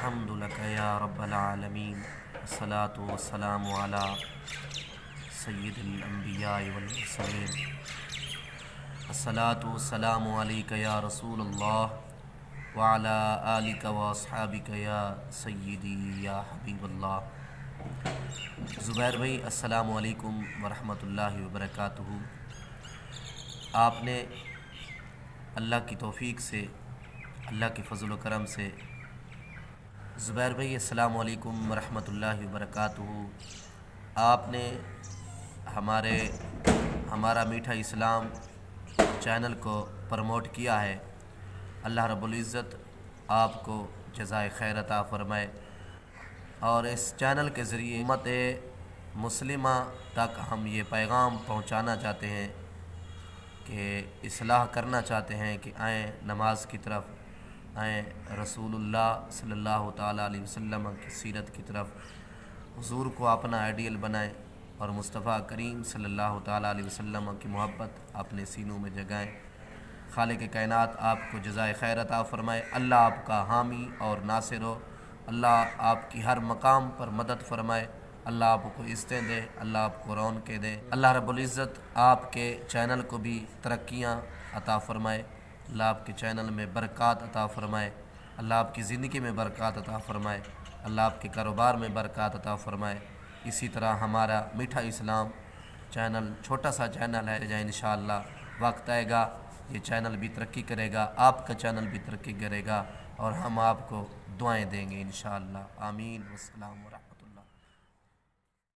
अल्हम्दुलिल्लाह या रब्बल आलमीन अस्सलातु वस्सलामु अला सय्यिदिल अंबिया वल मुरसलीन अस्सलातु वस्सलामु अलैका या रसूलल्लाह व अला आलिका व अस्हाबिका या सय्यिदी या हबीबल्लाह। ज़ुबैर भाई अस्सलामु अलैकुम व रहमतुल्लाहि व बरकातुहू। आपने अल्लाह की तौफ़ीक से, अल्लाह के फ़ज़ल व करम से, ज़ुबैर भाई अस्सलामु अलैकुम व रहमतुल्लाहि व बरकातुहू, आपने हमारा मीठा इस्लाम चैनल को प्रमोट किया है। अल्लाह रब्बुल इज़्ज़त आपको जज़ाए खैर अता फ़रमाए। और इस चैनल के ज़रिए उम्मत मुस्लिमा तक हम ये पैगाम पहुँचाना चाहते हैं कि इस्लाह करना चाहते हैं कि आएँ नमाज की तरफ, आएँ रसूलुल्लाह सल्लल्लाहु ताला अलैहि वसल्लम की सीरत की तरफ, हुज़ूर को अपना आइडियल बनाएं और मुस्तफ़ा करीम सल्लल्लाहु ताला अलैहि वसल्लम की मोहब्बत अपने सीनों में जगाएं। खालिक कायनात आपको जज़ाए खैर अता फ़रमाए। अल्लाह आपका हामी और नासिर हो। अल्लाह आपकी हर मकाम पर मदद फ़रमाए। अल्लाह आपको इज़्ज़तें दे, अल्लाह आपको रौनक़ें दे। अल्लाह रब्बुल इज़्ज़त आपके चैनल को भी तरक्कियाँ अता फ़रमाए। अल्लाह आपके चैनल में बरक़ात अता फ़रमाए। अल्लाह आपकी ज़िंदगी में बरक़ात अता फ़रमाए। अल्लाह आपके कारोबार में बरक़ात अता फ़रमाए। इसी तरह हमारा मीठा इस्लाम चैनल छोटा सा चैनल है, इंशाअल्लाह वक्त आएगा ये चैनल भी तरक्की करेगा, आपका चैनल भी तरक्की करेगा और हम आपको दुआएं देंगे इंशाअल्लाह। आमीन। वस्सलाम।